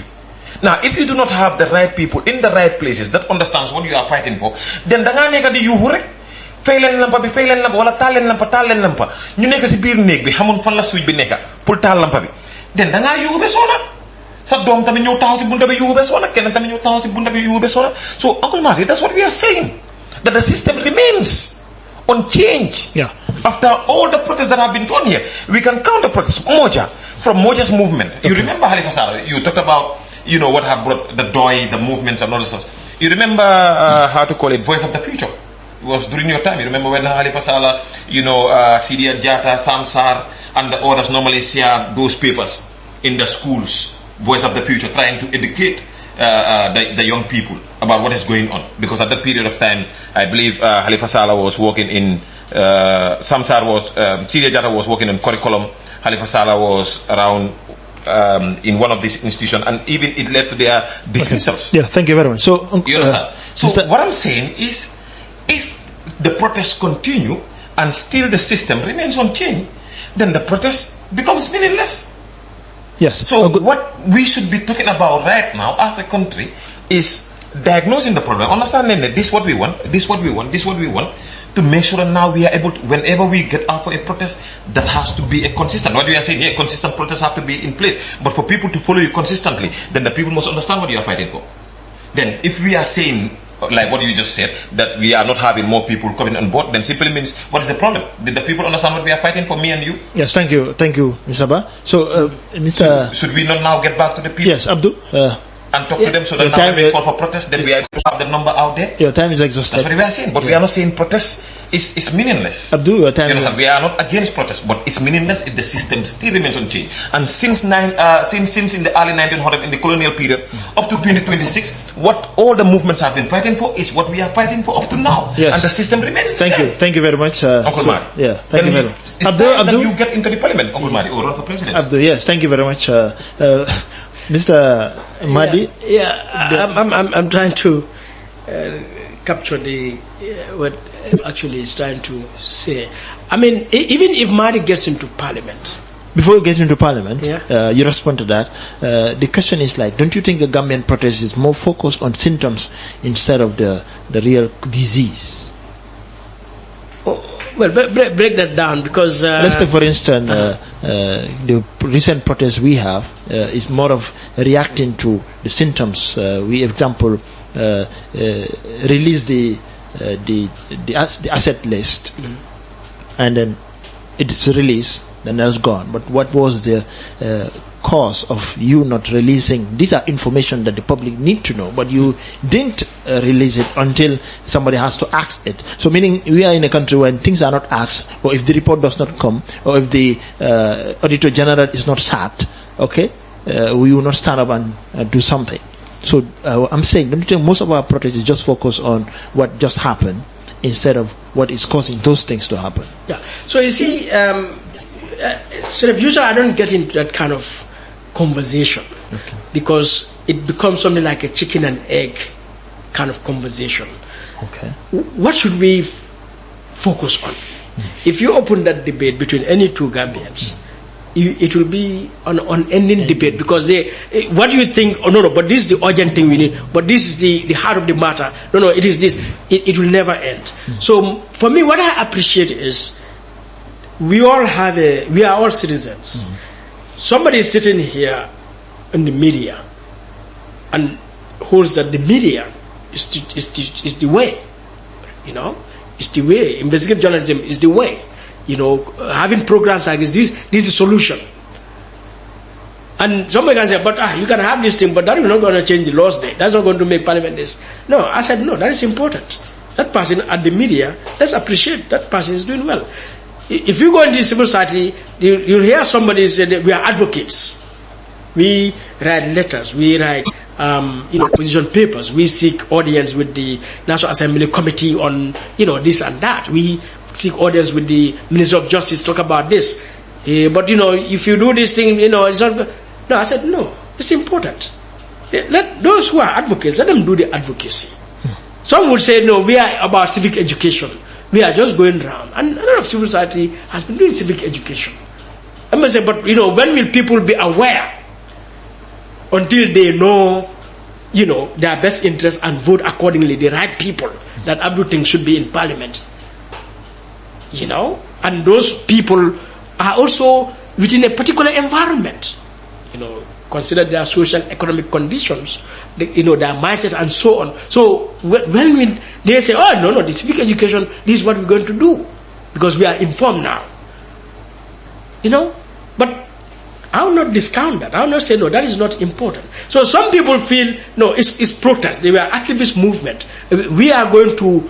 Now, if you do not have the right people in the right places that understands what you are fighting for, then da nga nekk di yuuxu rek fay leen lampa bi fay leen lampa wala taal leen lampa ñu nekk si biir néeg bi xamul fan la suuj bi nekk pour taal lampa bi den da ngaa yuuxu be soona sa doom tamit ñëw taxaw si bunta bi yuuxu be soona keneen tamit ñëw taxaw si bunta bi yuuxu be soona. So Uncle Madi, that's what we are saying, that the system remains unchanged.
Yeah.
After all the protests that have been done here, we can count the protests. From Moja's movement. Okay. You remember Halifa Sallah? You talked about, you know, what have brought the DOI, the movements and all this stuff. You remember how to call it, Voice of the Future? It was during your time. You remember when Halifa Sallah, you know, Sidi Jata, Samsar, and the others normally share those papers in the schools, Voice of the Future, trying to educate the young people about what is going on. Because at that period of time, I believe Halifa Sallah was working in, Samsar was, Sidi Jata was working in curriculum, Halifa Sallah was around in one of these institutions, and even it led to their dismissals.
Okay. Yeah, thank you very much. So,
you understand? So what I'm saying is, if the protests continue and still the system remains unchanged, then the protest becomes meaningless.
Yes.
So what we should be talking about right now as a country is diagnosing the problem, understanding that this is what we want, this is what we want, this is what we want, to make sure that now we are able to, whenever we get out for a protest, that has to be a consistent. What we are saying, yeah, consistent protests have to be in place. But for people to follow you consistently, then the people must understand what you are fighting for. Then if we are saying, like what you just said, that we are not having more people coming on board, then simply means, what is the problem? Did the people understand what we are fighting for, me and you?
Yes, thank you, Mr. Ba. So, Mr.
Should we not now get back to the people?
Yes, Abdou.
And talk to them so that now when we call for protest, then we are able to have the number out there.
Your time is exhausted.
That's what we are saying. But we are not saying protest is meaningless.
Abdou, your time is
we are not against protest, but it's meaningless if the system still remains unchanged. And since in the early 1900s, in the colonial period, up to 2026, what all the movements have been fighting for is what we are fighting for up to now.
Yes.
And the system remains the same.
Thank you very much.
Uncle Madi.
Yeah, thank you very much.
Abdou, you get into the parliament, Uncle Madi, or run for president.
Abdou, yes, thank you very much. Mr. Madi?
I'm trying to capture what actually is trying to say. I mean, even if Madi gets into parliament.
Before you get into parliament,
yeah.
You respond to that. The question is like, don't you think the Gambian protest is more focused on symptoms instead of the real disease?
Well, break that down, because...
let's take, for instance, the recent protest we have is more of reacting to the symptoms. We, example, release the asset list, and then it's released, then that's gone. But what was the cause of you not releasing? These are information that the public need to know, but you didn't release it until somebody has to ask it. So meaning we are in a country when things are not asked, or if the report does not come, or if the Auditor General is not sacked, okay, we will not stand up and do something. So I'm saying, don't you think most of our protest is just focused on what just happened instead of what is causing those things to happen?
Yeah. So you see, sort of usually I don't get into that kind of conversation, okay, because it becomes something like a chicken and egg kind of conversation.
Okay.
What should we focus on? If you open that debate between any two Gambians, it will be an unending debate, because what do you think? Oh no, but this is the urgent thing we need. But this is the heart of the matter. No, it is this. It will never end. So for me, what I appreciate is we are all citizens. Somebody is sitting here in the media and holds that the media is the way. You know, it's the way. Investigative journalism is the way. You know, having programs like this is the solution. And somebody can say, but you can have this thing, but that is not going to change the laws there. That's not going to make parliament this. No, I said, no, that is important. That person at the media, let's appreciate that person is doing well. If you go into civil society, you'll hear somebody say that we are advocates. We write letters, we write position papers, we seek audience with the National Assembly Committee on this and that. We seek audience with the Minister of Justice, talk about this. But if you do this thing, it's not good. No, I said no, it's important. Let those who are advocates, let them do the advocacy. Some would say, no, we are about civic education. We are just going around. And a lot of civil society has been doing civic education. I must say, but when will people be aware until they know, their best interests and vote accordingly, the right people that Abdou thinks should be in parliament? And those people are also within a particular environment. Consider their social economic conditions, their mindset and so on. So when they say, oh, no, the civic education, this is what we're going to do, because we are informed now. But I will not discount that. I will not say, no, that is not important. So some people feel, no, it's protest. They were activist movement. We are going to,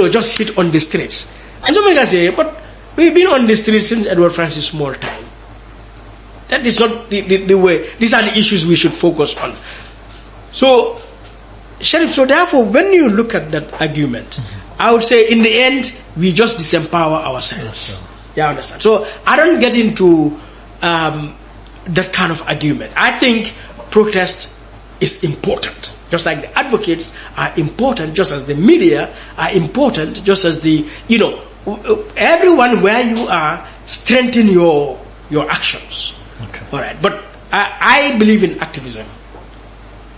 just hit on the streets. And somebody can say, but we've been on the streets since Edward Francis' small time. That is not the way. These are the issues we should focus on. So, Sheriff, so therefore, when you look at that argument, I would say in the end, we just disempower ourselves. Yeah, understand. So, I don't get into that kind of argument. I think protest is important. Just like the advocates are important, just as the media are important, just as the, everyone where you are, strengthen your actions.
Okay.
All right. But I believe in activism.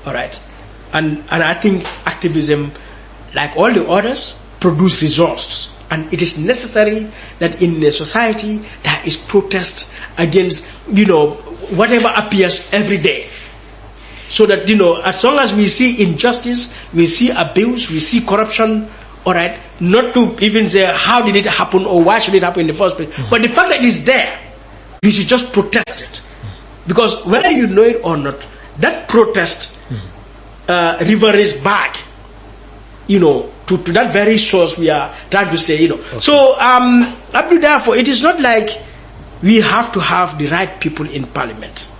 All right. And I think activism, like all the others, produce results. And it is necessary that in a society there is protest against, whatever appears every day. So that, as long as we see injustice, we see abuse, we see corruption, all right, not to even say how did it happen or why should it happen in the first place. But the fact that it is there, we should just protest it. Because whether you know it or not, that protest reverberates back, to that very source we are trying to say, Okay. So, Abdou, therefore, it is not like we have to have the right people in parliament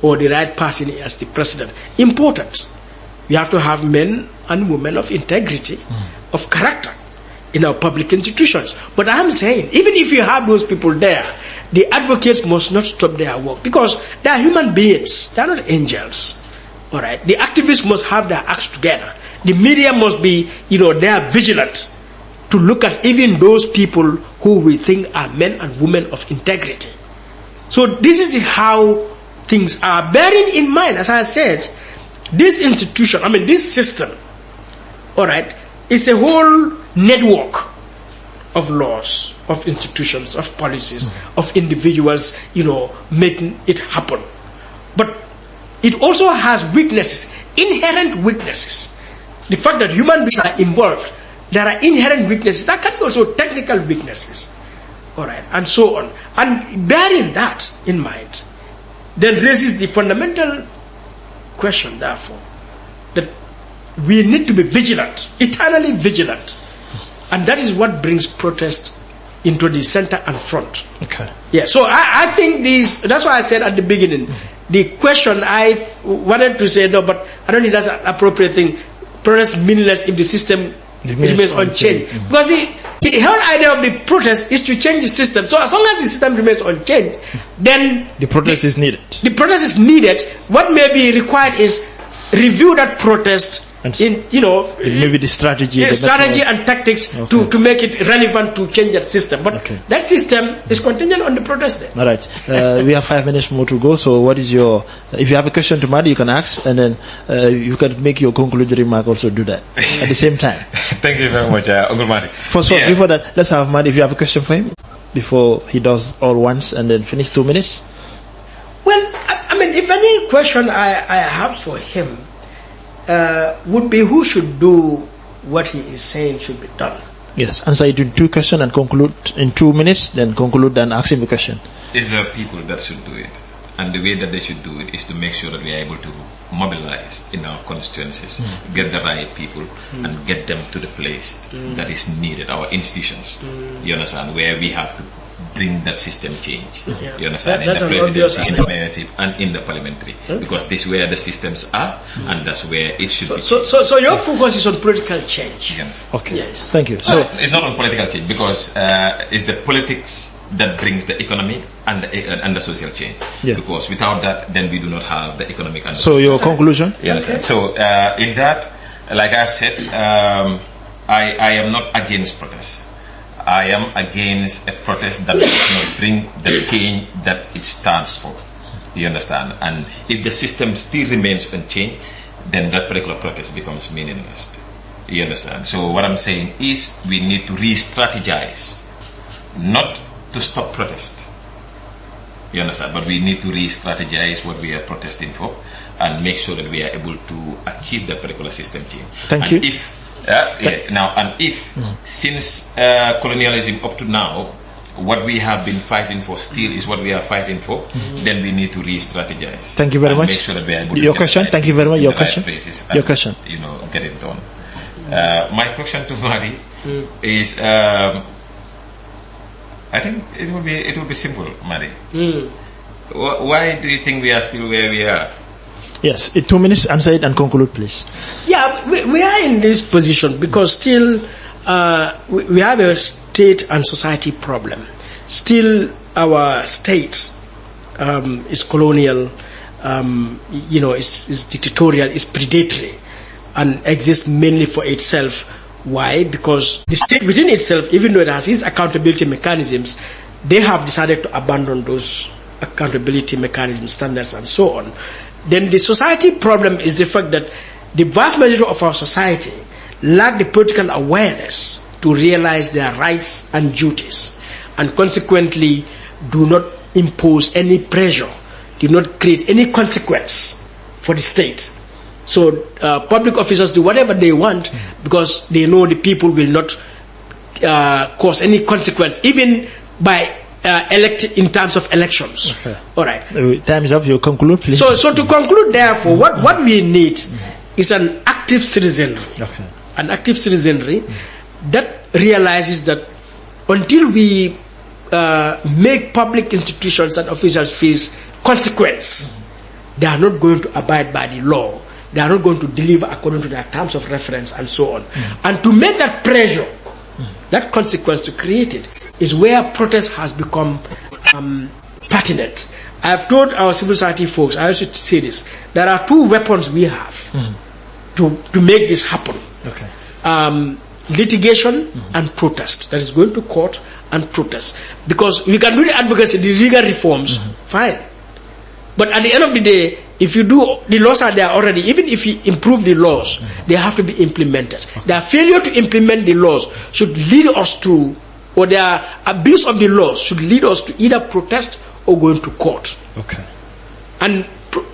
or the right person as the president. Important. We have to have men and women of integrity, of character in our public institutions. But I'm saying, even if you have those people there, the advocates must not stop their work, because they are human beings. They are not angels. All right. The activists must have their acts together. The media must be, they are vigilant to look at even those people who we think are men and women of integrity. So this is how things are. Bearing in mind, as I said, this institution, this system, all right, is a whole network of laws, of institutions, of policies, of individuals, making it happen. But it also has weaknesses, inherent weaknesses. The fact that human beings are involved, there are inherent weaknesses. That can be also technical weaknesses, all right, and so on. And bearing that in mind, then raises the fundamental question, therefore, that we need to be vigilant, eternally vigilant. And that is what brings protest into the center and front.
Okay.
Yeah, so I think that's why I said at the beginning, the question I wanted to say, no, but I don't think that's an appropriate thing. Protest meaningless if the system remains unchanged. Because the whole idea of the protest is to change the system. So as long as the system remains unchanged, then
the protest is needed.
The protest is needed. What may be required is review that protest in
maybe the strategy
and tactics to make it relevant to change that system. But that system is contingent on the protest then.
All right. We have 5 minutes more to go. So what is if you have a question to Madi, you can ask, and then you can make your concluding remark, also do that at the same time.
Thank you very much, Uncle Madi.
First, before that, let's have Madi, if you have a question for him, before he does all once and then finish 2 minutes.
Well, if any question I have for him, would be who should do what he is saying should be done.
Yes, answer it in 2 questions and conclude in 2 minutes, then conclude and ask him a question.
It's the people that should do it. And the way that they should do it is to make sure that we are able to mobilize in our constituencies, get the right people, and get them to the place that is needed, our institutions. You understand? Where we have to bring that system change. You understand? In the presidency, in the mayorship, and in the parliamentary. Because this is where the systems are, and that's where it should be changed.
So your focus is on political change.
Yes.
Okay.
Yes.
Thank you. So
it's not on political change, because it's the politics that brings the economic and the social change.
Yeah.
Because without that, then we do not have the economic and the
so
social
your conclusion?
You understand? So in that, like I've said, I am not against protest. I am against a protest that does not bring the change that it stands for. You understand? And if the system still remains unchanged, then that particular protest becomes meaningless. You understand? So what I'm saying is we need to re-strategize, not to stop protest. You understand? But we need to re-strategize what we are protesting for and make sure that we are able to achieve that particular system change.
Thank you.
Since colonialism up to now, what we have been fighting for still is what we are fighting for, then we need to re-strategize.
Thank you very much.
Make sure that we are able to
your question. Thank you very much. Your question.
Your question. You know, get it done. My question to Madi is, I think it will be simple, Madi. Why do you think we are still where we are?
Yes, in 2 minutes, answer it and conclude, please.
Yeah, we are in this position because still we have a state and society problem. Still, our state is colonial, is dictatorial, is predatory, and exists mainly for itself. Why? Because the state within itself, even though it has its accountability mechanisms, they have decided to abandon those accountability mechanisms, standards, and so on. Then the society problem is the fact that the vast majority of our society lack the political awareness to realize their rights and duties, and consequently do not impose any pressure, do not create any consequence for the state. So public officers do whatever they want because they know the people will not cause any consequence, even by elected in terms of elections.
Okay.
All right.
Time is up. You conclude, please.
So to conclude, therefore, what we need is an active citizenry.
Okay.
An active citizenry that realizes that until we make public institutions and officials face consequence, they are not going to abide by the law. They are not going to deliver according to their terms of reference and so on. And to make that pressure, that consequence to create it, is where protest has become pertinent. I have told our civil society folks, I also say this, there are two weapons we have to make this happen.
Okay.
Litigation and protest. That is going to court and protest. Because we can do the advocacy, the legal reforms, fine. But at the end of the day, if you do, the laws are there already. Even if you improve the laws, they have to be implemented. Their failure to implement the laws should lead us to, or their abuse of the laws should lead us to either protest or go into court.
Okay.
And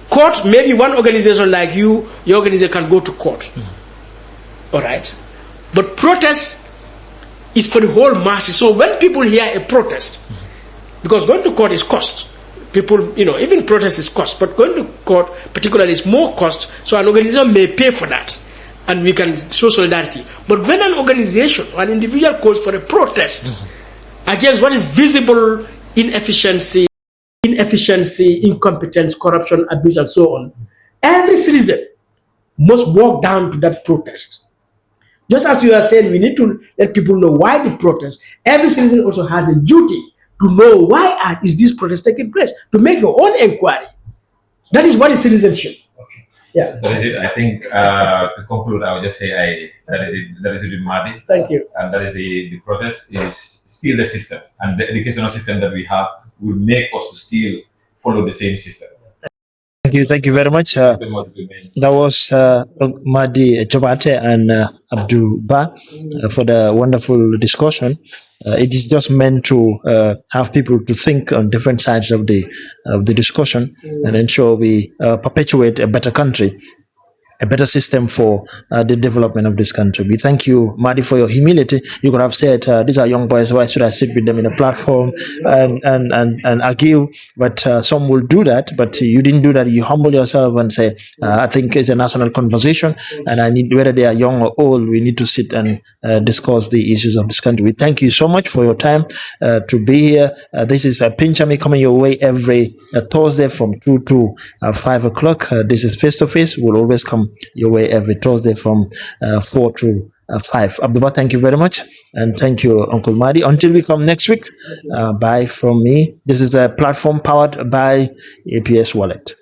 court, maybe one organization like you, your organization can go to court. All right. But protest is for the whole masses. So when people hear a protest, because going to court is cost. People, even protest is cost, but going to court particularly is more cost, so an organization may pay for that, and we can show solidarity. But when an organization or an individual calls for a protest against what is visible inefficiency, incompetence, corruption, abuse, and so on, every citizen must walk down to that protest. Just as you are saying, we need to let people know why the protest. Every citizen also has a duty to know why is this protest taking place, to make your own inquiry. That is what is citizenship.
Okay.
Yeah.
That is it. I think to conclude, I would just say that is it. That is it with Madi.
Thank you.
And that is the protest is still the system, and the educational system that we have will make us to still follow the same system.
Thank you very much. That was Madi Jobarteh and Abdou for the wonderful discussion. It is just meant to have people to think on different sides of the discussion and ensure we perpetuate a better country, a better system for the development of this country. We thank you, Madi, for your humility. You could have said, these are young boys, why should I sit with them in a platform and argue? But some will do that, but you didn't do that. You humble yourself and say, I think it's a national conversation, and I need, whether they are young or old, we need to sit and discuss the issues of this country. We thank you so much for your time to be here. This is PENCH coming your way every Thursday from 2 to 5 o'clock. This is face-to-face. We'll always come your way every Thursday from 4 to 5. Abdou, thank you very much, and thank you, Uncle Madi. Until we come next week, bye from me. This is a platform powered by APS Wallet.